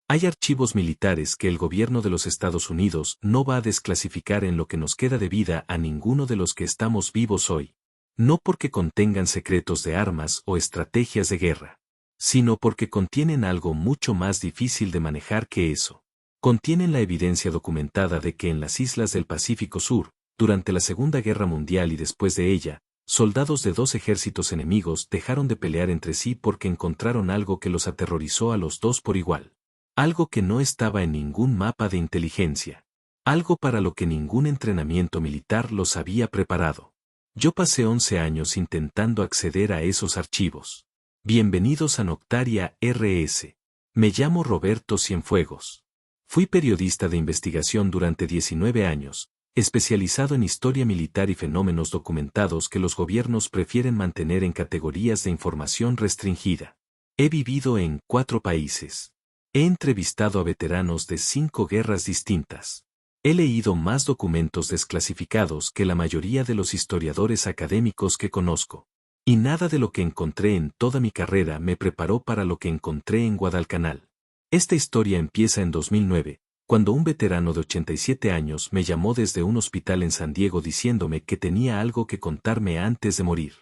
Hay archivos militares que el gobierno de los Estados Unidos no va a desclasificar en lo que nos queda de vida a ninguno de los que estamos vivos hoy. No porque contengan secretos de armas o estrategias de guerra, sino porque contienen algo mucho más difícil de manejar que eso. Contienen la evidencia documentada de que en las islas del Pacífico Sur, durante la Segunda Guerra Mundial y después de ella, soldados de dos ejércitos enemigos dejaron de pelear entre sí porque encontraron algo que los aterrorizó a los dos por igual. Algo que no estaba en ningún mapa de inteligencia. Algo para lo que ningún entrenamiento militar los había preparado. Yo pasé 11 años intentando acceder a esos archivos. Bienvenidos a Noctaria RS. Me llamo Roberto Cienfuegos. Fui periodista de investigación durante 19 años, especializado en historia militar y fenómenos documentados que los gobiernos prefieren mantener en categorías de información restringida. He vivido en 4 países. He entrevistado a veteranos de 5 guerras distintas. He leído más documentos desclasificados que la mayoría de los historiadores académicos que conozco. Y nada de lo que encontré en toda mi carrera me preparó para lo que encontré en Guadalcanal. Esta historia empieza en 2009, cuando un veterano de 87 años me llamó desde un hospital en San Diego diciéndome que tenía algo que contarme antes de morir.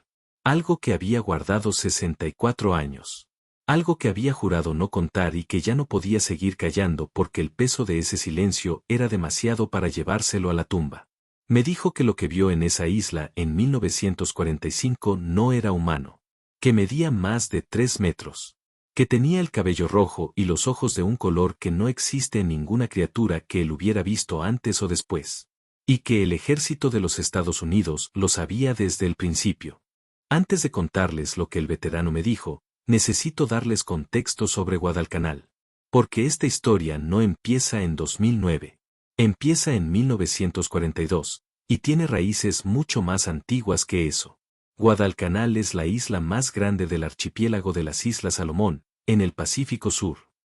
Algo que había guardado 64 años. Algo que había jurado no contar y que ya no podía seguir callando porque el peso de ese silencio era demasiado para llevárselo a la tumba. Me dijo que lo que vio en esa isla en 1945 no era humano. Que medía más de 3 metros. Que tenía el cabello rojo y los ojos de un color que no existe en ninguna criatura que él hubiera visto antes o después. Y que el ejército de los Estados Unidos lo sabía desde el principio. Antes de contarles lo que el veterano me dijo, necesito darles contexto sobre Guadalcanal. Porque esta historia no empieza en 2009. Empieza en 1942, y tiene raíces mucho más antiguas que eso. Guadalcanal es la isla más grande del archipiélago de las Islas Salomón, en el Pacífico Sur.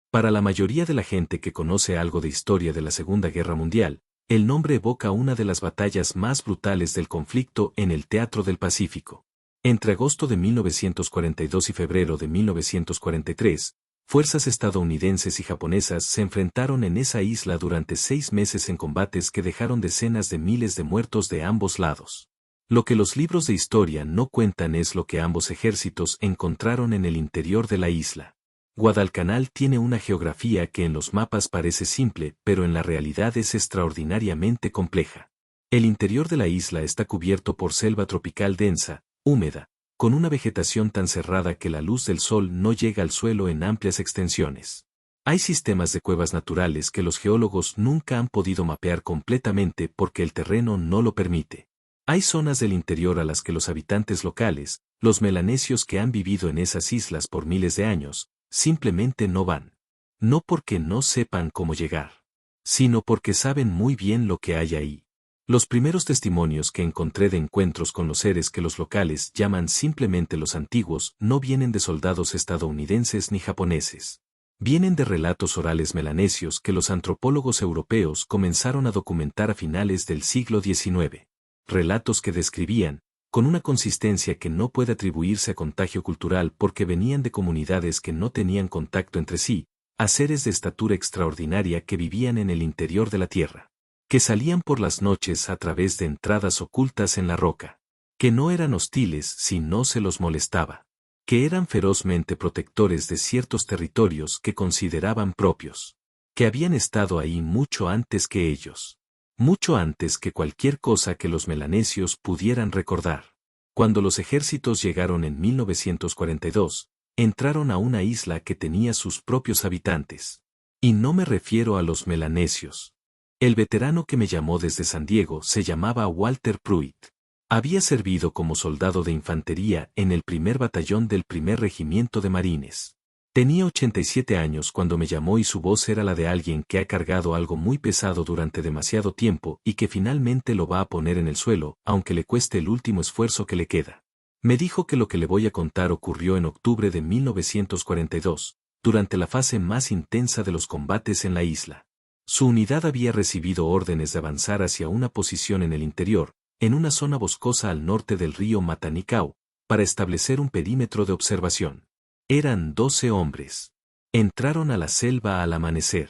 Para la mayoría de la gente que conoce algo de historia de la Segunda Guerra Mundial, el nombre evoca una de las batallas más brutales del conflicto en el Teatro del Pacífico. Entre agosto de 1942 y febrero de 1943, fuerzas estadounidenses y japonesas se enfrentaron en esa isla durante 6 meses en combates que dejaron decenas de miles de muertos de ambos lados. Lo que los libros de historia no cuentan es lo que ambos ejércitos encontraron en el interior de la isla. Guadalcanal tiene una geografía que en los mapas parece simple, pero en la realidad es extraordinariamente compleja. El interior de la isla está cubierto por selva tropical densa, húmeda, con una vegetación tan cerrada que la luz del sol no llega al suelo en amplias extensiones. Hay sistemas de cuevas naturales que los geólogos nunca han podido mapear completamente porque el terreno no lo permite. Hay zonas del interior a las que los habitantes locales, los melanesios que han vivido en esas islas por miles de años, simplemente no van. No porque no sepan cómo llegar, sino porque saben muy bien lo que hay ahí. Los primeros testimonios que encontré de encuentros con los seres que los locales llaman simplemente los antiguos no vienen de soldados estadounidenses ni japoneses. Vienen de relatos orales melanesios que los antropólogos europeos comenzaron a documentar a finales del siglo XIX. Relatos que describían, con una consistencia que no puede atribuirse a contagio cultural porque venían de comunidades que no tenían contacto entre sí, a seres de estatura extraordinaria que vivían en el interior de la tierra. Que salían por las noches a través de entradas ocultas en la roca. Que no eran hostiles si no se los molestaba. Que eran ferozmente protectores de ciertos territorios que consideraban propios. Que habían estado ahí mucho antes que ellos. Mucho antes que cualquier cosa que los melanesios pudieran recordar. Cuando los ejércitos llegaron en 1942, entraron a una isla que tenía sus propios habitantes. Y no me refiero a los melanesios. El veterano que me llamó desde San Diego se llamaba Walter Pruitt. Había servido como soldado de infantería en el primer batallón del primer regimiento de marines. Tenía 87 años cuando me llamó y su voz era la de alguien que ha cargado algo muy pesado durante demasiado tiempo y que finalmente lo va a poner en el suelo, aunque le cueste el último esfuerzo que le queda. Me dijo que lo que le voy a contar ocurrió en octubre de 1942, durante la fase más intensa de los combates en la isla. Su unidad había recibido órdenes de avanzar hacia una posición en el interior, en una zona boscosa al norte del río Matanicao, para establecer un perímetro de observación. Eran 12 hombres. Entraron a la selva al amanecer.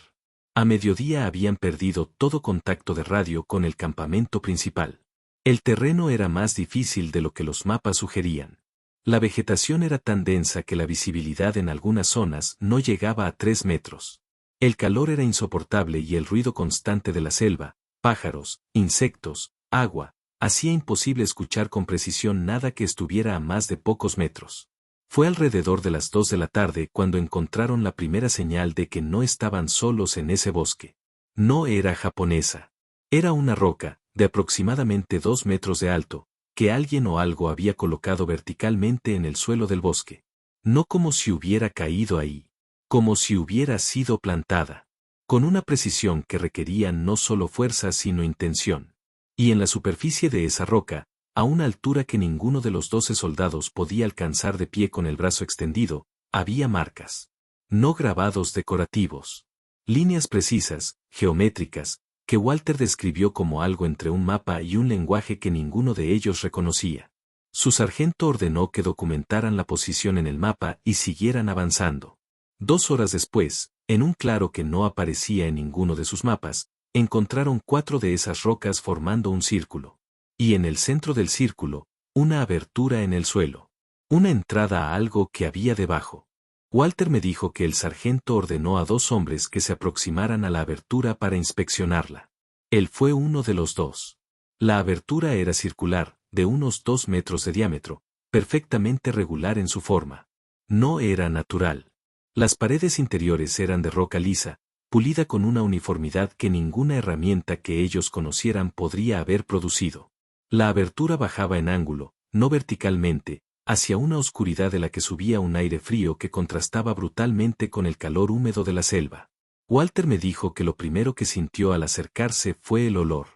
A mediodía habían perdido todo contacto de radio con el campamento principal. El terreno era más difícil de lo que los mapas sugerían. La vegetación era tan densa que la visibilidad en algunas zonas no llegaba a 3 metros. El calor era insoportable y el ruido constante de la selva, pájaros, insectos, agua, hacía imposible escuchar con precisión nada que estuviera a más de pocos metros. Fue alrededor de las 2 de la tarde cuando encontraron la primera señal de que no estaban solos en ese bosque. No era japonesa. Era una roca, de aproximadamente 2 metros de alto, que alguien o algo había colocado verticalmente en el suelo del bosque. No como si hubiera caído ahí. Como si hubiera sido plantada. Con una precisión que requería no solo fuerza sino intención. Y en la superficie de esa roca, a una altura que ninguno de los 12 soldados podía alcanzar de pie con el brazo extendido, había marcas. No grabados decorativos. Líneas precisas, geométricas, que Walter describió como algo entre un mapa y un lenguaje que ninguno de ellos reconocía. Su sargento ordenó que documentaran la posición en el mapa y siguieran avanzando. 2 horas después, en un claro que no aparecía en ninguno de sus mapas, encontraron 4 de esas rocas formando un círculo. Y en el centro del círculo, una abertura en el suelo. Una entrada a algo que había debajo. Walter me dijo que el sargento ordenó a 2 hombres que se aproximaran a la abertura para inspeccionarla. Él fue uno de los 2. La abertura era circular, de unos 2 metros de diámetro, perfectamente regular en su forma. No era natural. Las paredes interiores eran de roca lisa, pulida con una uniformidad que ninguna herramienta que ellos conocieran podría haber producido. La abertura bajaba en ángulo, no verticalmente, hacia una oscuridad de la que subía un aire frío que contrastaba brutalmente con el calor húmedo de la selva. Walter me dijo que lo primero que sintió al acercarse fue el olor.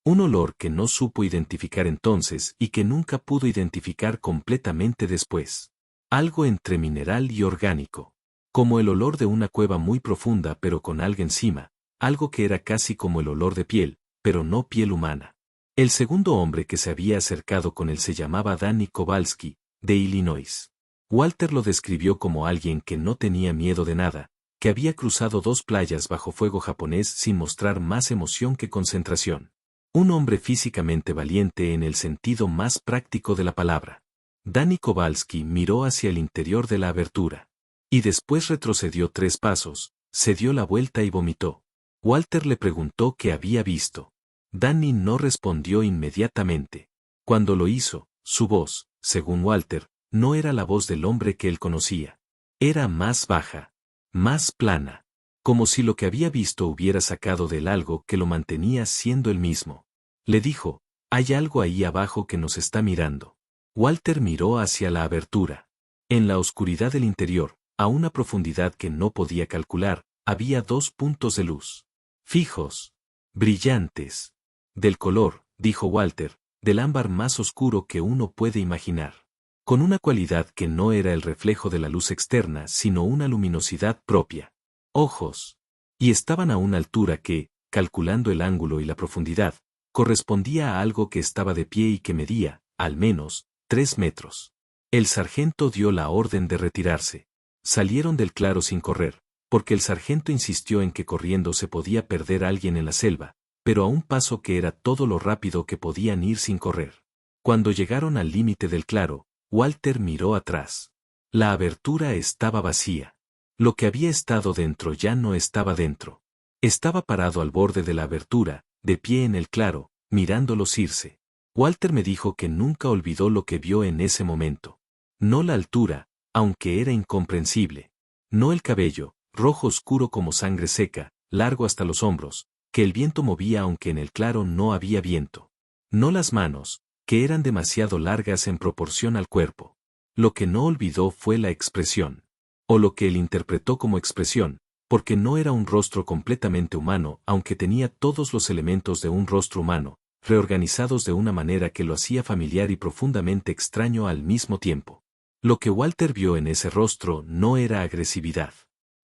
Un olor que no supo identificar entonces y que nunca pudo identificar completamente después. Algo entre mineral y orgánico. Como el olor de una cueva muy profunda pero con algo encima, algo que era casi como el olor de piel, pero no piel humana. El segundo hombre que se había acercado con él se llamaba Danny Kowalski, de Illinois. Walter lo describió como alguien que no tenía miedo de nada, que había cruzado 2 playas bajo fuego japonés sin mostrar más emoción que concentración. Un hombre físicamente valiente en el sentido más práctico de la palabra. Danny Kowalski miró hacia el interior de la abertura. Y después retrocedió 3 pasos, se dio la vuelta y vomitó. Walter le preguntó qué había visto. Danny no respondió inmediatamente. Cuando lo hizo, su voz, según Walter, no era la voz del hombre que él conocía. Era más baja, más plana, como si lo que había visto hubiera sacado de él algo que lo mantenía siendo el mismo. Le dijo, hay algo ahí abajo que nos está mirando. Walter miró hacia la abertura. En la oscuridad del interior, a una profundidad que no podía calcular, había 2 puntos de luz. Fijos. Brillantes. Del color, dijo Walter, del ámbar más oscuro que uno puede imaginar. Con una cualidad que no era el reflejo de la luz externa sino una luminosidad propia. Ojos. Y estaban a una altura que, calculando el ángulo y la profundidad, correspondía a algo que estaba de pie y que medía, al menos, 3 metros. El sargento dio la orden de retirarse. Salieron del claro sin correr, porque el sargento insistió en que corriendo se podía perder a alguien en la selva, pero a un paso que era todo lo rápido que podían ir sin correr. Cuando llegaron al límite del claro, Walter miró atrás. La abertura estaba vacía. Lo que había estado dentro ya no estaba dentro. Estaba parado al borde de la abertura, de pie en el claro, mirándolos irse. Walter me dijo que nunca olvidó lo que vio en ese momento. No la altura, aunque era incomprensible. No el cabello, rojo oscuro como sangre seca, largo hasta los hombros, que el viento movía aunque en el claro no había viento. No las manos, que eran demasiado largas en proporción al cuerpo. Lo que no olvidó fue la expresión. O lo que él interpretó como expresión, porque no era un rostro completamente humano aunque tenía todos los elementos de un rostro humano, reorganizados de una manera que lo hacía familiar y profundamente extraño al mismo tiempo. Lo que Walter vio en ese rostro no era agresividad.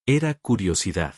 Era curiosidad.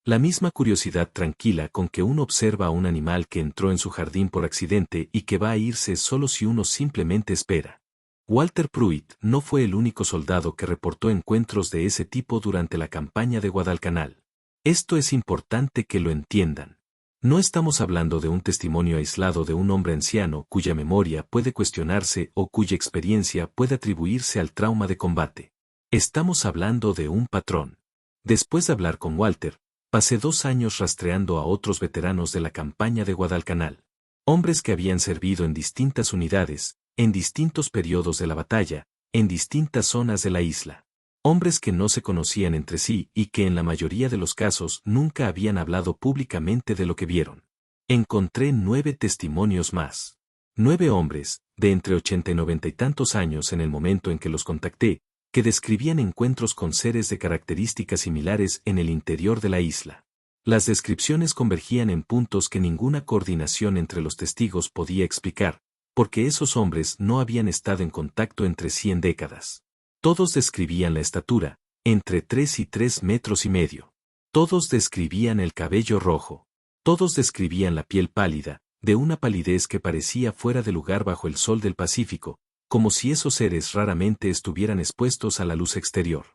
La misma curiosidad tranquila con que uno observa a un animal que entró en su jardín por accidente y que va a irse solo si uno simplemente espera. Walter Pruitt no fue el único soldado que reportó encuentros de ese tipo durante la campaña de Guadalcanal. Esto es importante que lo entiendan. No estamos hablando de un testimonio aislado de un hombre anciano cuya memoria puede cuestionarse o cuya experiencia puede atribuirse al trauma de combate. Estamos hablando de un patrón. Después de hablar con Walter, pasé 2 años rastreando a otros veteranos de la campaña de Guadalcanal. Hombres que habían servido en distintas unidades, en distintos periodos de la batalla, en distintas zonas de la isla. Hombres que no se conocían entre sí y que en la mayoría de los casos nunca habían hablado públicamente de lo que vieron. Encontré 9 testimonios más. 9 hombres, de entre 80 y 90 y tantos años en el momento en que los contacté, que describían encuentros con seres de características similares en el interior de la isla. Las descripciones convergían en puntos que ninguna coordinación entre los testigos podía explicar, porque esos hombres no habían estado en contacto entre sí en décadas. Todos describían la estatura, entre 3 y 3,5 metros. Todos describían el cabello rojo. Todos describían la piel pálida, de una palidez que parecía fuera de lugar bajo el sol del Pacífico, como si esos seres raramente estuvieran expuestos a la luz exterior.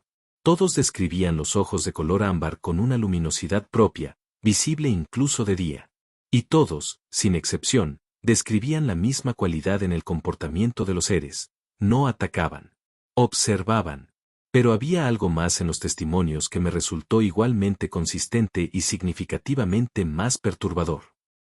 Todos describían los ojos de color ámbar con una luminosidad propia, visible incluso de día. Y todos, sin excepción, describían la misma cualidad en el comportamiento de los seres. No atacaban. Observaban. Pero había algo más en los testimonios que me resultó igualmente consistente y significativamente más perturbador.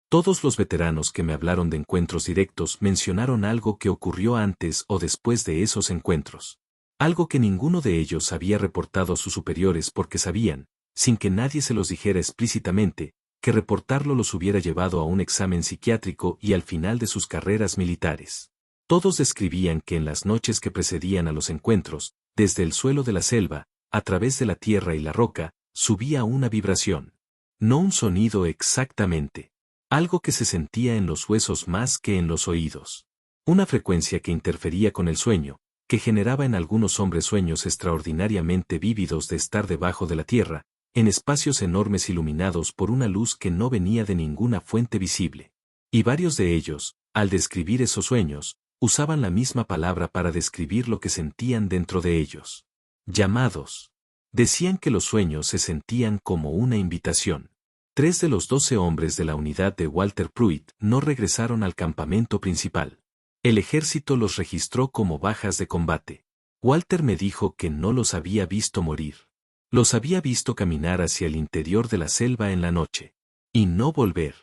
Todos los veteranos que me hablaron de encuentros directos mencionaron algo que ocurrió antes o después de esos encuentros. Algo que ninguno de ellos había reportado a sus superiores porque sabían, sin que nadie se los dijera explícitamente, que reportarlo los hubiera llevado a un examen psiquiátrico y al final de sus carreras militares. Todos describían que en las noches que precedían a los encuentros, desde el suelo de la selva, a través de la tierra y la roca, subía una vibración. No un sonido exactamente. Algo que se sentía en los huesos más que en los oídos. Una frecuencia que interfería con el sueño, que generaba en algunos hombres sueños extraordinariamente vívidos de estar debajo de la tierra, en espacios enormes iluminados por una luz que no venía de ninguna fuente visible. Y varios de ellos, al describir esos sueños, usaban la misma palabra para describir lo que sentían dentro de ellos. Llamados. Decían que los sueños se sentían como una invitación. 3 de los 12 hombres de la unidad de Walter Pruitt no regresaron al campamento principal. El ejército los registró como bajas de combate. Walter me dijo que no los había visto morir. Los había visto caminar hacia el interior de la selva en la noche. Y no volver.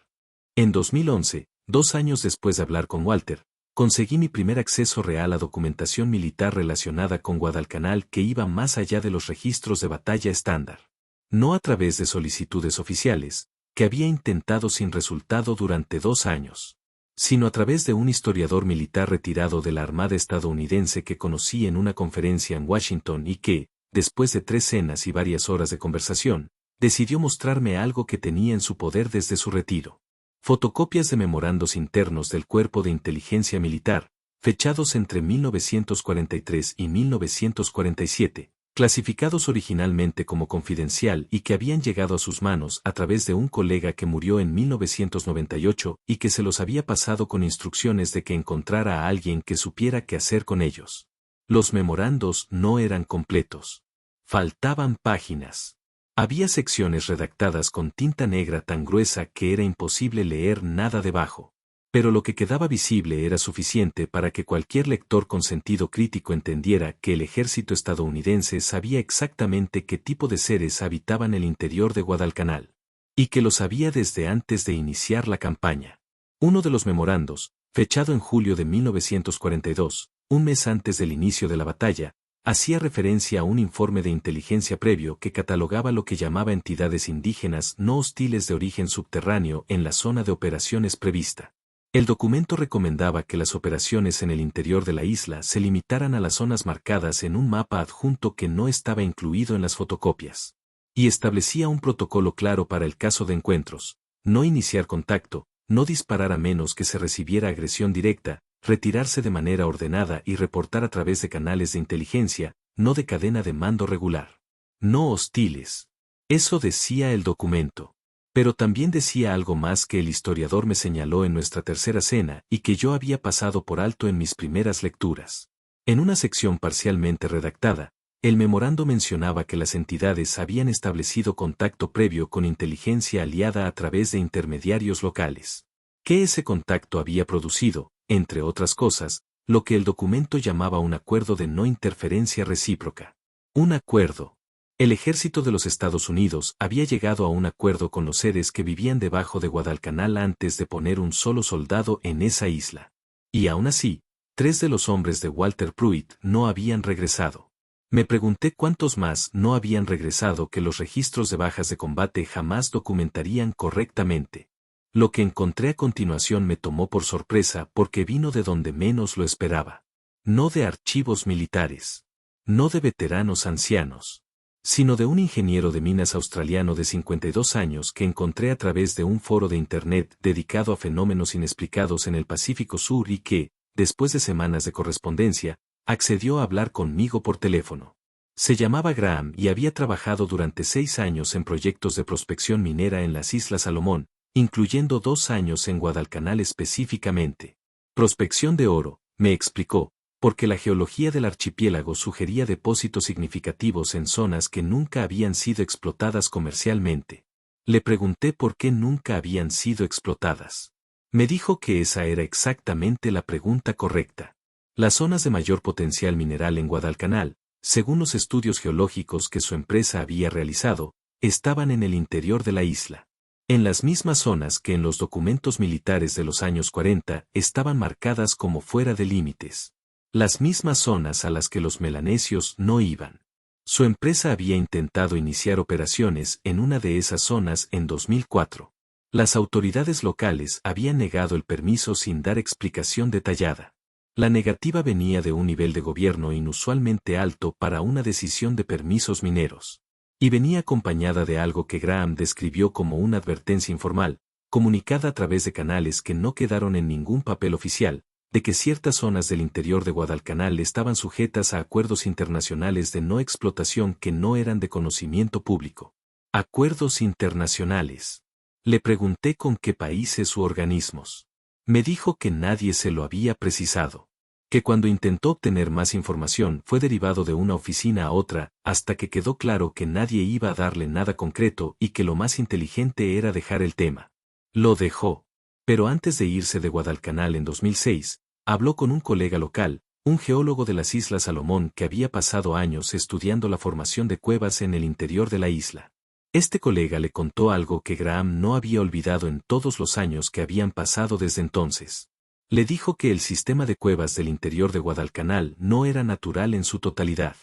En 2011, 2 años después de hablar con Walter, conseguí mi primer acceso real a documentación militar relacionada con Guadalcanal que iba más allá de los registros de batalla estándar. No a través de solicitudes oficiales, que había intentado sin resultado durante 2 años, sino a través de un historiador militar retirado de la Armada estadounidense que conocí en una conferencia en Washington y que, después de 3 cenas y varias horas de conversación, decidió mostrarme algo que tenía en su poder desde su retiro. Fotocopias de memorandos internos del Cuerpo de Inteligencia Militar, fechados entre 1943 y 1947, clasificados originalmente como confidencial y que habían llegado a sus manos a través de un colega que murió en 1998 y que se los había pasado con instrucciones de que encontrara a alguien que supiera qué hacer con ellos. Los memorandos no eran completos. Faltaban páginas. Había secciones redactadas con tinta negra tan gruesa que era imposible leer nada debajo. Pero lo que quedaba visible era suficiente para que cualquier lector con sentido crítico entendiera que el ejército estadounidense sabía exactamente qué tipo de seres habitaban el interior de Guadalcanal. Y que lo sabía desde antes de iniciar la campaña. Uno de los memorandos, fechado en julio de 1942, un mes antes del inicio de la batalla, hacía referencia a un informe de inteligencia previo que catalogaba lo que llamaba entidades indígenas no hostiles de origen subterráneo en la zona de operaciones prevista. El documento recomendaba que las operaciones en el interior de la isla se limitaran a las zonas marcadas en un mapa adjunto que no estaba incluido en las fotocopias. Y establecía un protocolo claro para el caso de encuentros: no iniciar contacto, no disparar a menos que se recibiera agresión directa, retirarse de manera ordenada y reportar a través de canales de inteligencia, no de cadena de mando regular. No hostiles. Eso decía el documento. Pero también decía algo más que el historiador me señaló en nuestra tercera cena y que yo había pasado por alto en mis primeras lecturas. En una sección parcialmente redactada, el memorando mencionaba que las entidades habían establecido contacto previo con inteligencia aliada a través de intermediarios locales. Que ese contacto había producido, entre otras cosas, lo que el documento llamaba un acuerdo de no interferencia recíproca. Un acuerdo. El ejército de los Estados Unidos había llegado a un acuerdo con los seres que vivían debajo de Guadalcanal antes de poner un solo soldado en esa isla. Y aún así, 3 de los hombres de Walter Pruitt no habían regresado. Me pregunté cuántos más no habían regresado que los registros de bajas de combate jamás documentarían correctamente. Lo que encontré a continuación me tomó por sorpresa porque vino de donde menos lo esperaba. No de archivos militares. No de veteranos ancianos. Sino de un ingeniero de minas australiano de 52 años que encontré a través de un foro de Internet dedicado a fenómenos inexplicados en el Pacífico Sur y que, después de semanas de correspondencia, accedió a hablar conmigo por teléfono. Se llamaba Graham y había trabajado durante 6 años en proyectos de prospección minera en las Islas Salomón, incluyendo 2 años en Guadalcanal específicamente. Prospección de oro, me explicó, porque la geología del archipiélago sugería depósitos significativos en zonas que nunca habían sido explotadas comercialmente. Le pregunté por qué nunca habían sido explotadas. Me dijo que esa era exactamente la pregunta correcta. Las zonas de mayor potencial mineral en Guadalcanal, según los estudios geológicos que su empresa había realizado, estaban en el interior de la isla. En las mismas zonas que en los documentos militares de los años 40 estaban marcadas como fuera de límites. Las mismas zonas a las que los melanesios no iban. Su empresa había intentado iniciar operaciones en una de esas zonas en 2004. Las autoridades locales habían negado el permiso sin dar explicación detallada. La negativa venía de un nivel de gobierno inusualmente alto para una decisión de permisos mineros. Y venía acompañada de algo que Graham describió como una advertencia informal, comunicada a través de canales que no quedaron en ningún papel oficial, de que ciertas zonas del interior de Guadalcanal estaban sujetas a acuerdos internacionales de no explotación que no eran de conocimiento público. Acuerdos internacionales. Le pregunté con qué países u organismos. Me dijo que nadie se lo había precisado. Que cuando intentó obtener más información fue derivado de una oficina a otra, hasta que quedó claro que nadie iba a darle nada concreto y que lo más inteligente era dejar el tema. Lo dejó. Pero antes de irse de Guadalcanal en 2006, habló con un colega local, un geólogo de las Islas Salomón que había pasado años estudiando la formación de cuevas en el interior de la isla. Este colega le contó algo que Graham no había olvidado en todos los años que habían pasado desde entonces. Le dijo que el sistema de cuevas del interior de Guadalcanal no era natural en su totalidad.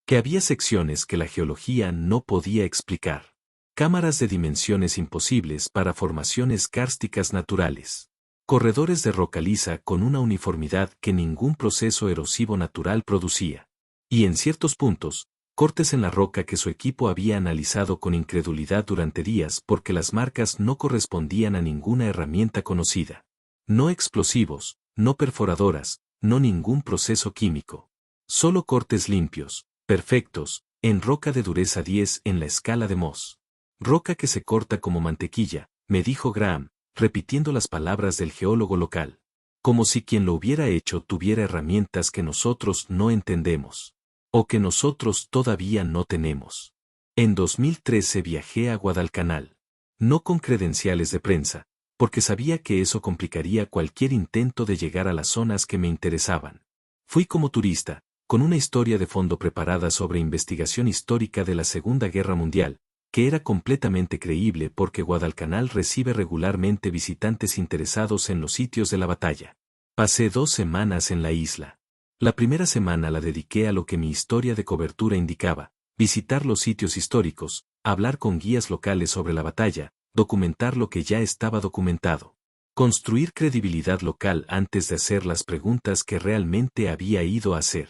Que había secciones que la geología no podía explicar. Cámaras de dimensiones imposibles para formaciones kársticas naturales. Corredores de roca lisa con una uniformidad que ningún proceso erosivo natural producía. Y en ciertos puntos, cortes en la roca que su equipo había analizado con incredulidad durante días porque las marcas no correspondían a ninguna herramienta conocida. No explosivos, no perforadoras, no ningún proceso químico. Solo cortes limpios, perfectos, en roca de dureza 10 en la escala de Mohs. Roca que se corta como mantequilla, me dijo Graham, repitiendo las palabras del geólogo local. Como si quien lo hubiera hecho tuviera herramientas que nosotros no entendemos. O que nosotros todavía no tenemos. En 2013 viajé a Guadalcanal. No con credenciales de prensa, porque sabía que eso complicaría cualquier intento de llegar a las zonas que me interesaban. Fui como turista, con una historia de fondo preparada sobre investigación histórica de la Segunda Guerra Mundial, que era completamente creíble porque Guadalcanal recibe regularmente visitantes interesados en los sitios de la batalla. Pasé 2 semanas en la isla. La primera semana la dediqué a lo que mi historia de cobertura indicaba, visitar los sitios históricos, hablar con guías locales sobre la batalla, documentar lo que ya estaba documentado. Construir credibilidad local antes de hacer las preguntas que realmente había ido a hacer.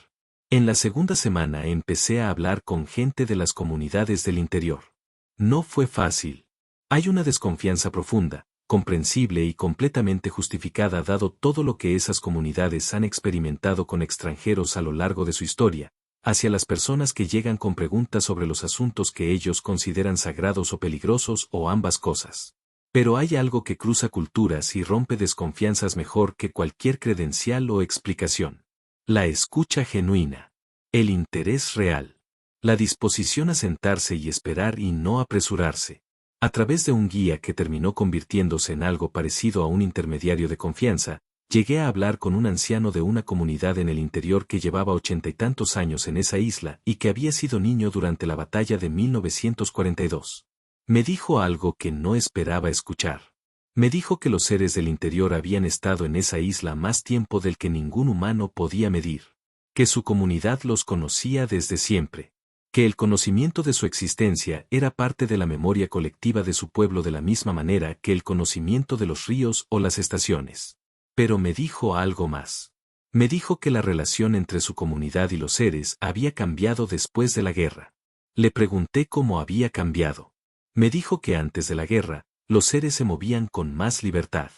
En la segunda semana empecé a hablar con gente de las comunidades del interior. No fue fácil. Hay una desconfianza profunda, comprensible y completamente justificada dado todo lo que esas comunidades han experimentado con extranjeros a lo largo de su historia, hacia las personas que llegan con preguntas sobre los asuntos que ellos consideran sagrados o peligrosos o ambas cosas. Pero hay algo que cruza culturas y rompe desconfianzas mejor que cualquier credencial o explicación. La escucha genuina. El interés real. La disposición a sentarse y esperar y no apresurarse. A través de un guía que terminó convirtiéndose en algo parecido a un intermediario de confianza, llegué a hablar con un anciano de una comunidad en el interior que llevaba 80 y tantos años en esa isla y que había sido niño durante la batalla de 1942. Me dijo algo que no esperaba escuchar. Me dijo que los seres del interior habían estado en esa isla más tiempo del que ningún humano podía medir. Que su comunidad los conocía desde siempre. Que el conocimiento de su existencia era parte de la memoria colectiva de su pueblo de la misma manera que el conocimiento de los ríos o las estaciones. Pero me dijo algo más. Me dijo que la relación entre su comunidad y los seres había cambiado después de la guerra. Le pregunté cómo había cambiado. Me dijo que antes de la guerra, los seres se movían con más libertad.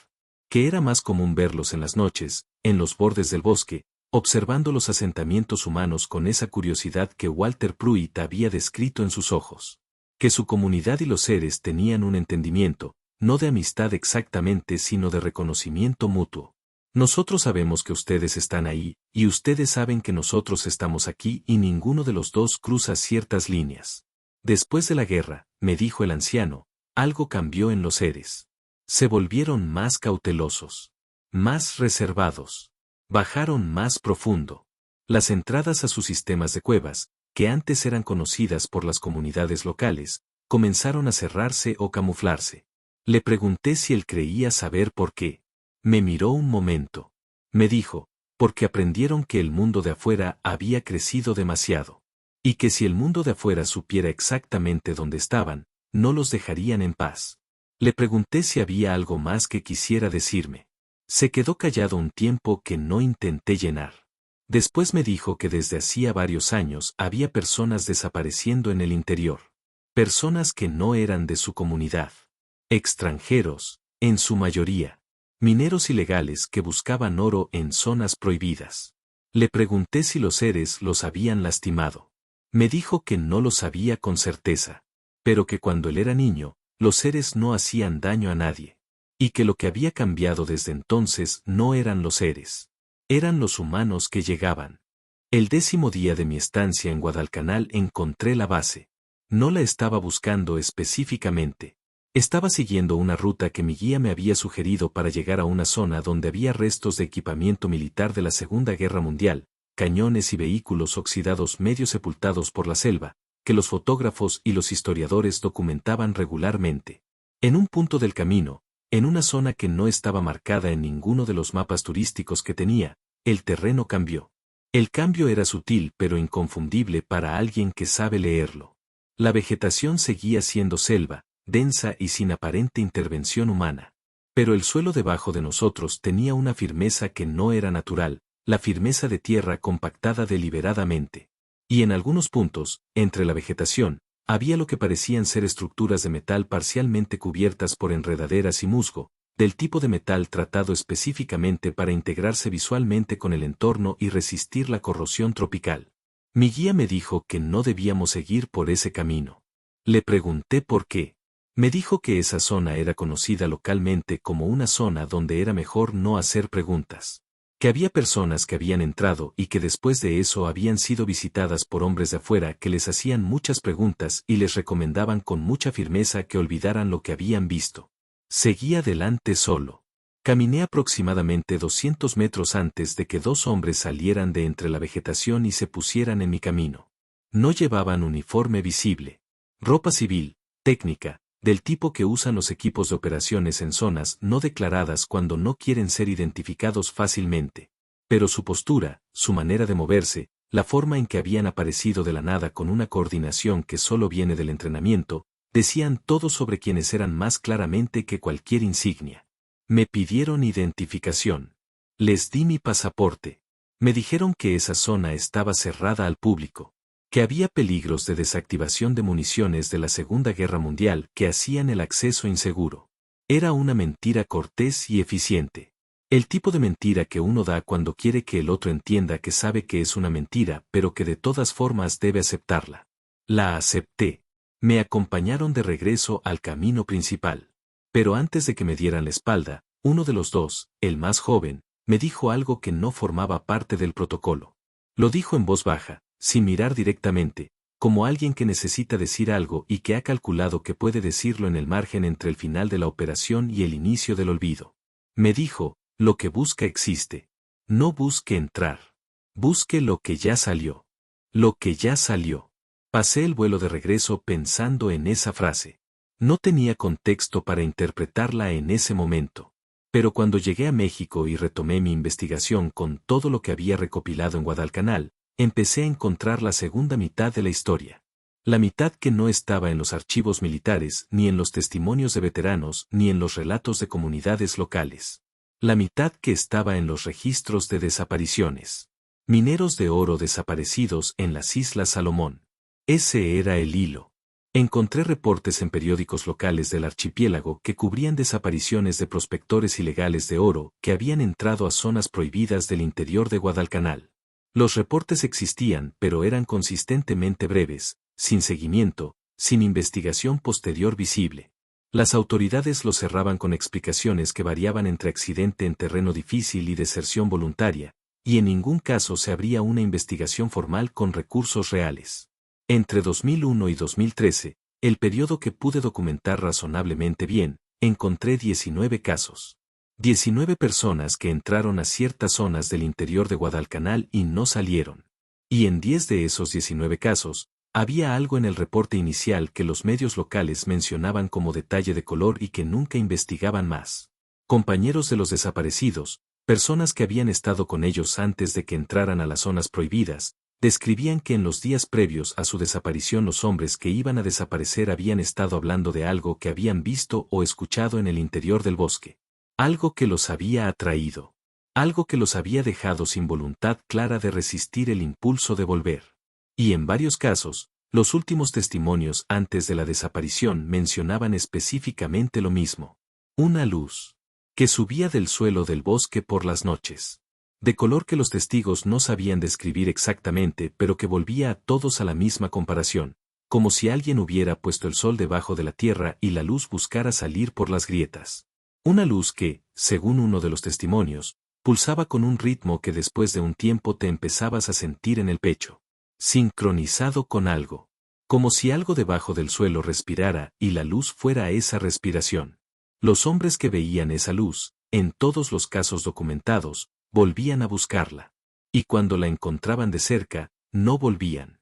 Que era más común verlos en las noches, en los bordes del bosque, observando los asentamientos humanos con esa curiosidad que Walter Pruitt había descrito en sus ojos. Que su comunidad y los seres tenían un entendimiento, no de amistad exactamente sino de reconocimiento mutuo. Nosotros sabemos que ustedes están ahí, y ustedes saben que nosotros estamos aquí y ninguno de los dos cruza ciertas líneas. Después de la guerra, me dijo el anciano, algo cambió en los seres. Se volvieron más cautelosos, más reservados. Bajaron más profundo. Las entradas a sus sistemas de cuevas, que antes eran conocidas por las comunidades locales, comenzaron a cerrarse o camuflarse. Le pregunté si él creía saber por qué. Me miró un momento. Me dijo, porque aprendieron que el mundo de afuera había crecido demasiado. Y que si el mundo de afuera supiera exactamente dónde estaban, no los dejarían en paz. Le pregunté si había algo más que quisiera decirme. Se quedó callado un tiempo que no intenté llenar. Después me dijo que desde hacía varios años había personas desapareciendo en el interior. Personas que no eran de su comunidad. Extranjeros, en su mayoría. Mineros ilegales que buscaban oro en zonas prohibidas. Le pregunté si los seres los habían lastimado. Me dijo que no lo sabía con certeza. Pero que cuando él era niño, los seres no hacían daño a nadie. Y que lo que había cambiado desde entonces no eran los seres. Eran los humanos que llegaban. El 10º día de mi estancia en Guadalcanal encontré la base. No la estaba buscando específicamente. Estaba siguiendo una ruta que mi guía me había sugerido para llegar a una zona donde había restos de equipamiento militar de la Segunda Guerra Mundial, cañones y vehículos oxidados medio sepultados por la selva, que los fotógrafos y los historiadores documentaban regularmente. En un punto del camino, en una zona que no estaba marcada en ninguno de los mapas turísticos que tenía, el terreno cambió. El cambio era sutil pero inconfundible para alguien que sabe leerlo. La vegetación seguía siendo selva, densa y sin aparente intervención humana. Pero el suelo debajo de nosotros tenía una firmeza que no era natural, la firmeza de tierra compactada deliberadamente. Y en algunos puntos, entre la vegetación, había lo que parecían ser estructuras de metal parcialmente cubiertas por enredaderas y musgo, del tipo de metal tratado específicamente para integrarse visualmente con el entorno y resistir la corrosión tropical. Mi guía me dijo que no debíamos seguir por ese camino. Le pregunté por qué. Me dijo que esa zona era conocida localmente como una zona donde era mejor no hacer preguntas. Que había personas que habían entrado y que después de eso habían sido visitadas por hombres de afuera que les hacían muchas preguntas y les recomendaban con mucha firmeza que olvidaran lo que habían visto. Seguí adelante solo. Caminé aproximadamente 200 metros antes de que 2 hombres salieran de entre la vegetación y se pusieran en mi camino. No llevaban uniforme visible. Ropa civil, técnica, del tipo que usan los equipos de operaciones en zonas no declaradas cuando no quieren ser identificados fácilmente. Pero su postura, su manera de moverse, la forma en que habían aparecido de la nada con una coordinación que solo viene del entrenamiento, decían todo sobre quienes eran más claramente que cualquier insignia. Me pidieron identificación. Les di mi pasaporte. Me dijeron que esa zona estaba cerrada al público. Que había peligros de desactivación de municiones de la Segunda Guerra Mundial que hacían el acceso inseguro. Era una mentira cortés y eficiente. El tipo de mentira que uno da cuando quiere que el otro entienda que sabe que es una mentira, pero que de todas formas debe aceptarla. La acepté. Me acompañaron de regreso al camino principal. Pero antes de que me dieran la espalda, uno de los dos, el más joven, me dijo algo que no formaba parte del protocolo. Lo dijo en voz baja, sin mirar directamente, como alguien que necesita decir algo y que ha calculado que puede decirlo en el margen entre el final de la operación y el inicio del olvido. Me dijo, lo que busca existe. No busque entrar. Busque lo que ya salió. Lo que ya salió. Pasé el vuelo de regreso pensando en esa frase. No tenía contexto para interpretarla en ese momento. Pero cuando llegué a México y retomé mi investigación con todo lo que había recopilado en Guadalcanal, empecé a encontrar la segunda mitad de la historia. La mitad que no estaba en los archivos militares, ni en los testimonios de veteranos, ni en los relatos de comunidades locales. La mitad que estaba en los registros de desapariciones. Mineros de oro desaparecidos en las Islas Salomón. Ese era el hilo. Encontré reportes en periódicos locales del archipiélago que cubrían desapariciones de prospectores ilegales de oro que habían entrado a zonas prohibidas del interior de Guadalcanal. Los reportes existían, pero eran consistentemente breves, sin seguimiento, sin investigación posterior visible. Las autoridades los cerraban con explicaciones que variaban entre accidente en terreno difícil y deserción voluntaria, y en ningún caso se abría una investigación formal con recursos reales. Entre 2001 y 2013, el periodo que pude documentar razonablemente bien, encontré 19 casos. 19 personas que entraron a ciertas zonas del interior de Guadalcanal y no salieron. Y en 10 de esos 19 casos, había algo en el reporte inicial que los medios locales mencionaban como detalle de color y que nunca investigaban más. Compañeros de los desaparecidos, personas que habían estado con ellos antes de que entraran a las zonas prohibidas, describían que en los días previos a su desaparición los hombres que iban a desaparecer habían estado hablando de algo que habían visto o escuchado en el interior del bosque. Algo que los había atraído. Algo que los había dejado sin voluntad clara de resistir el impulso de volver. Y en varios casos, los últimos testimonios antes de la desaparición mencionaban específicamente lo mismo. Una luz que subía del suelo del bosque por las noches. De color que los testigos no sabían describir exactamente, pero que volvía a todos a la misma comparación, como si alguien hubiera puesto el sol debajo de la tierra y la luz buscara salir por las grietas. Una luz que, según uno de los testimonios, pulsaba con un ritmo que después de un tiempo te empezabas a sentir en el pecho. Sincronizado con algo. Como si algo debajo del suelo respirara y la luz fuera esa respiración. Los hombres que veían esa luz, en todos los casos documentados, volvían a buscarla. Y cuando la encontraban de cerca, no volvían.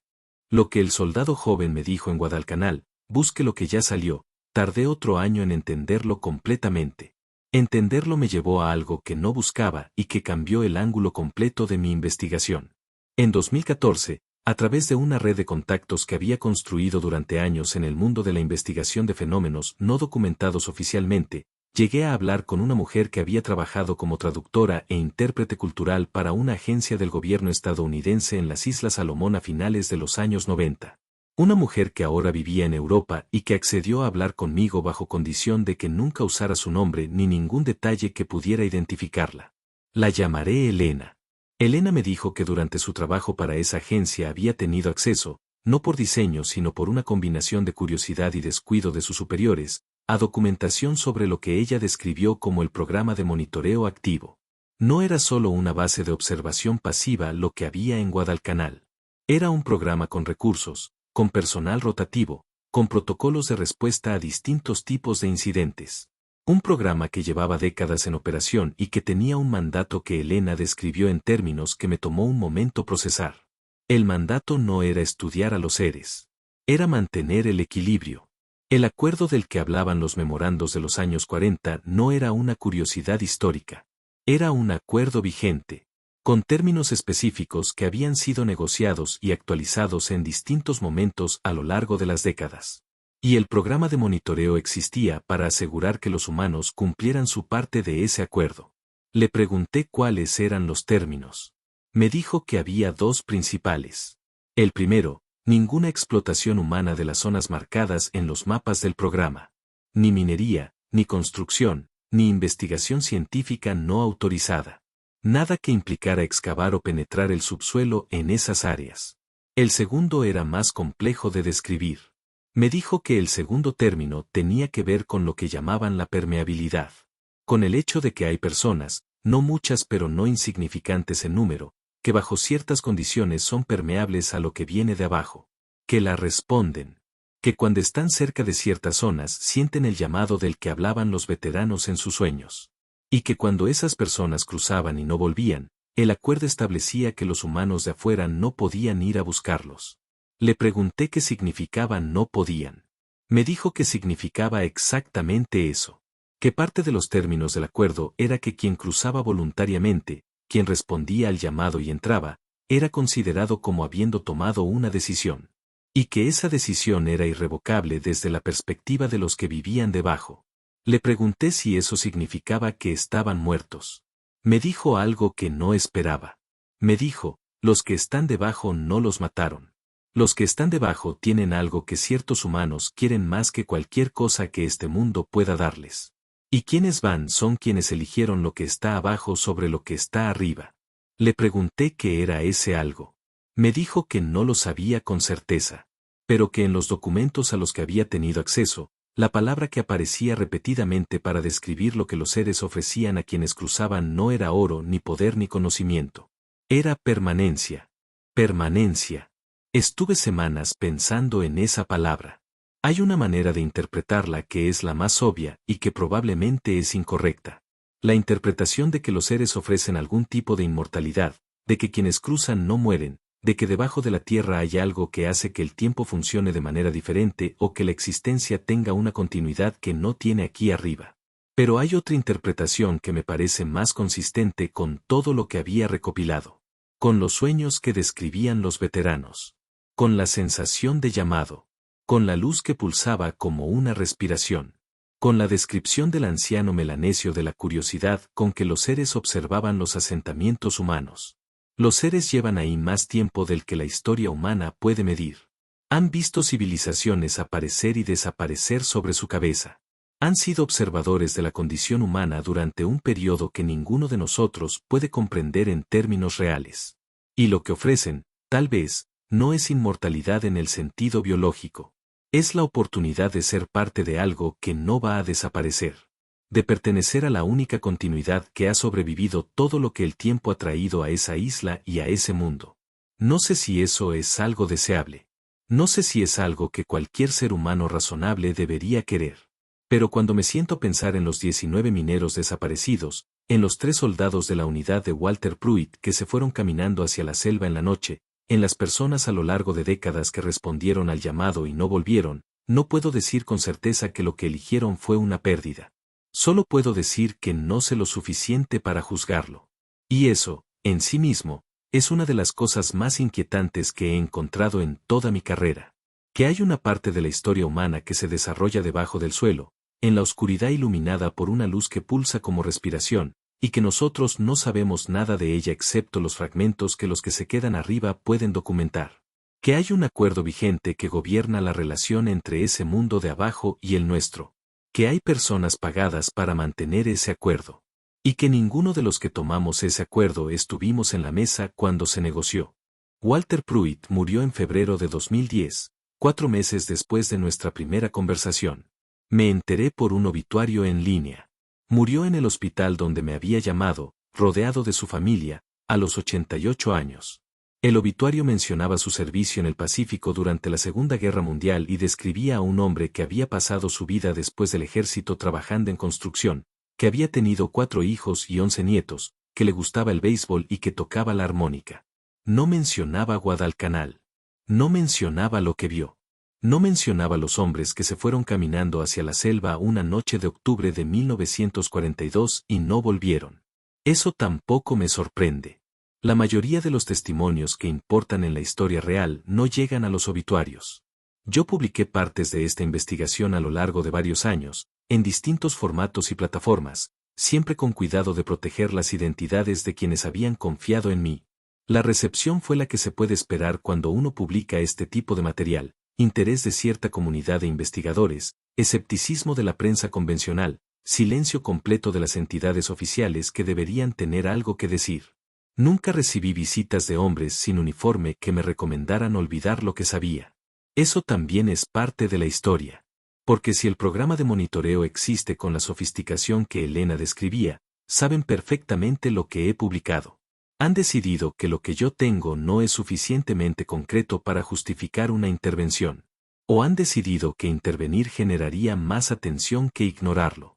Lo que el soldado joven me dijo en Guadalcanal, busque lo que ya salió, tardé otro año en entenderlo completamente. Entenderlo me llevó a algo que no buscaba y que cambió el ángulo completo de mi investigación. En 2014, a través de una red de contactos que había construido durante años en el mundo de la investigación de fenómenos no documentados oficialmente, llegué a hablar con una mujer que había trabajado como traductora e intérprete cultural para una agencia del gobierno estadounidense en las Islas Salomón a finales de los años 90. Una mujer que ahora vivía en Europa y que accedió a hablar conmigo bajo condición de que nunca usara su nombre ni ningún detalle que pudiera identificarla. La llamaré Elena. Elena me dijo que durante su trabajo para esa agencia había tenido acceso, no por diseño sino por una combinación de curiosidad y descuido de sus superiores, a documentación sobre lo que ella describió como el programa de monitoreo activo. No era solo una base de observación pasiva lo que había en Guadalcanal. Era un programa con recursos, con personal rotativo, con protocolos de respuesta a distintos tipos de incidentes. Un programa que llevaba décadas en operación y que tenía un mandato que Elena describió en términos que me tomó un momento procesar. El mandato no era estudiar a los seres. Era mantener el equilibrio. El acuerdo del que hablaban los memorandos de los años 40 no era una curiosidad histórica. Era un acuerdo vigente, con términos específicos que habían sido negociados y actualizados en distintos momentos a lo largo de las décadas. Y el programa de monitoreo existía para asegurar que los humanos cumplieran su parte de ese acuerdo. Le pregunté cuáles eran los términos. Me dijo que había dos principales. El primero, ninguna explotación humana de las zonas marcadas en los mapas del programa. Ni minería, ni construcción, ni investigación científica no autorizada. Nada que implicara excavar o penetrar el subsuelo en esas áreas. El segundo era más complejo de describir. Me dijo que el segundo término tenía que ver con lo que llamaban la permeabilidad. Con el hecho de que hay personas, no muchas pero no insignificantes en número, que bajo ciertas condiciones son permeables a lo que viene de abajo, que la responden, que cuando están cerca de ciertas zonas sienten el llamado del que hablaban los veteranos en sus sueños, y que cuando esas personas cruzaban y no volvían, el acuerdo establecía que los humanos de afuera no podían ir a buscarlos. Le pregunté qué significaba no podían. Me dijo que significaba exactamente eso, que parte de los términos del acuerdo era que quien cruzaba voluntariamente, quien respondía al llamado y entraba, era considerado como habiendo tomado una decisión, y que esa decisión era irrevocable desde la perspectiva de los que vivían debajo. Le pregunté si eso significaba que estaban muertos. Me dijo algo que no esperaba. Me dijo, los que están debajo no los mataron. Los que están debajo tienen algo que ciertos humanos quieren más que cualquier cosa que este mundo pueda darles. Y quienes van son quienes eligieron lo que está abajo sobre lo que está arriba. Le pregunté qué era ese algo. Me dijo que no lo sabía con certeza, pero que en los documentos a los que había tenido acceso, la palabra que aparecía repetidamente para describir lo que los seres ofrecían a quienes cruzaban no era oro ni poder ni conocimiento. Era permanencia. Permanencia. Estuve semanas pensando en esa palabra. Hay una manera de interpretarla que es la más obvia y que probablemente es incorrecta. La interpretación de que los seres ofrecen algún tipo de inmortalidad, de que quienes cruzan no mueren, de que debajo de la tierra hay algo que hace que el tiempo funcione de manera diferente o que la existencia tenga una continuidad que no tiene aquí arriba. Pero hay otra interpretación que me parece más consistente con todo lo que había recopilado. Con los sueños que describían los veteranos. Con la sensación de llamado. Con la luz que pulsaba como una respiración. Con la descripción del anciano melanesio de la curiosidad con que los seres observaban los asentamientos humanos. Los seres llevan ahí más tiempo del que la historia humana puede medir. Han visto civilizaciones aparecer y desaparecer sobre su cabeza. Han sido observadores de la condición humana durante un periodo que ninguno de nosotros puede comprender en términos reales. Y lo que ofrecen, tal vez, no es inmortalidad en el sentido biológico. Es la oportunidad de ser parte de algo que no va a desaparecer. De pertenecer a la única continuidad que ha sobrevivido todo lo que el tiempo ha traído a esa isla y a ese mundo. No sé si eso es algo deseable. No sé si es algo que cualquier ser humano razonable debería querer. Pero cuando me siento a pensar en los 19 mineros desaparecidos, en los 3 soldados de la unidad de Walter Pruitt que se fueron caminando hacia la selva en la noche, en las personas a lo largo de décadas que respondieron al llamado y no volvieron, no puedo decir con certeza que lo que eligieron fue una pérdida. Solo puedo decir que no sé lo suficiente para juzgarlo. Y eso, en sí mismo, es una de las cosas más inquietantes que he encontrado en toda mi carrera. Que hay una parte de la historia humana que se desarrolla debajo del suelo, en la oscuridad iluminada por una luz que pulsa como respiración, y que nosotros no sabemos nada de ella excepto los fragmentos que los que se quedan arriba pueden documentar. Que hay un acuerdo vigente que gobierna la relación entre ese mundo de abajo y el nuestro. Que hay personas pagadas para mantener ese acuerdo. Y que ninguno de los que tomamos ese acuerdo estuvimos en la mesa cuando se negoció. Walter Pruitt murió en febrero de 2010, 4 meses después de nuestra primera conversación. Me enteré por un obituario en línea. Murió en el hospital donde me había llamado, rodeado de su familia, a los 88 años. El obituario mencionaba su servicio en el Pacífico durante la Segunda Guerra Mundial y describía a un hombre que había pasado su vida después del ejército trabajando en construcción, que había tenido 4 hijos y 11 nietos, que le gustaba el béisbol y que tocaba la armónica. No mencionaba Guadalcanal. No mencionaba lo que vio. No mencionaba los hombres que se fueron caminando hacia la selva una noche de octubre de 1942 y no volvieron. Eso tampoco me sorprende. La mayoría de los testimonios que importan en la historia real no llegan a los obituarios. Yo publiqué partes de esta investigación a lo largo de varios años, en distintos formatos y plataformas, siempre con cuidado de proteger las identidades de quienes habían confiado en mí. La recepción fue la que se puede esperar cuando uno publica este tipo de material. Interés de cierta comunidad de investigadores, escepticismo de la prensa convencional, silencio completo de las entidades oficiales que deberían tener algo que decir. Nunca recibí visitas de hombres sin uniforme que me recomendaran olvidar lo que sabía. Eso también es parte de la historia. Porque si el programa de monitoreo existe con la sofisticación que Elena describía, saben perfectamente lo que he publicado. Han decidido que lo que yo tengo no es suficientemente concreto para justificar una intervención. O han decidido que intervenir generaría más atención que ignorarlo.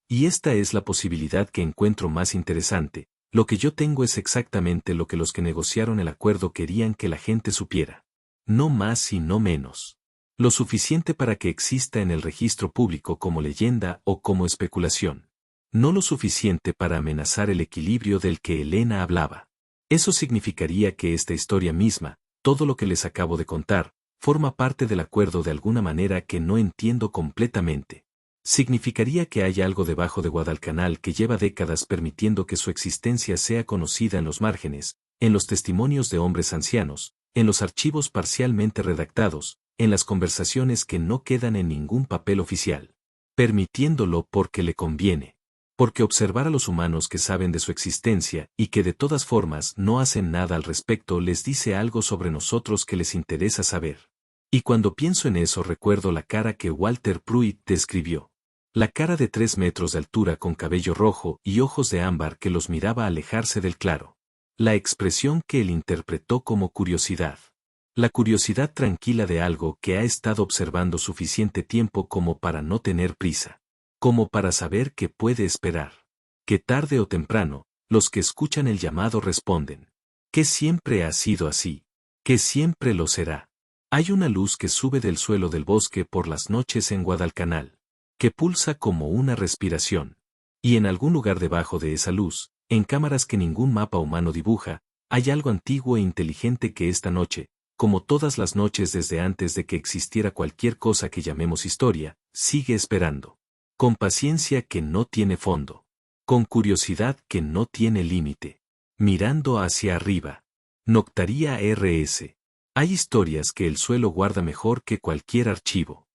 Y esta es la posibilidad que encuentro más interesante, lo que yo tengo es exactamente lo que los que negociaron el acuerdo querían que la gente supiera. No más y no menos. Lo suficiente para que exista en el registro público como leyenda o como especulación. No lo suficiente para amenazar el equilibrio del que Elena hablaba. Eso significaría que esta historia misma, todo lo que les acabo de contar, forma parte del acuerdo de alguna manera que no entiendo completamente. Significaría que hay algo debajo de Guadalcanal que lleva décadas permitiendo que su existencia sea conocida en los márgenes, en los testimonios de hombres ancianos, en los archivos parcialmente redactados, en las conversaciones que no quedan en ningún papel oficial. Permitiéndolo porque le conviene. Porque observar a los humanos que saben de su existencia y que de todas formas no hacen nada al respecto les dice algo sobre nosotros que les interesa saber. Y cuando pienso en eso recuerdo la cara que Walter Pruitt describió. La cara de 3 metros de altura con cabello rojo y ojos de ámbar que los miraba alejarse del claro. La expresión que él interpretó como curiosidad. La curiosidad tranquila de algo que ha estado observando suficiente tiempo como para no tener prisa. Como para saber que puede esperar. Que tarde o temprano, los que escuchan el llamado responden. Que siempre ha sido así. Que siempre lo será. Hay una luz que sube del suelo del bosque por las noches en Guadalcanal. Que pulsa como una respiración. Y en algún lugar debajo de esa luz, en cámaras que ningún mapa humano dibuja, hay algo antiguo e inteligente que esta noche, como todas las noches desde antes de que existiera cualquier cosa que llamemos historia, sigue esperando. Con paciencia que no tiene fondo. Con curiosidad que no tiene límite. Mirando hacia arriba. Noctaría RS. Hay historias que el suelo guarda mejor que cualquier archivo.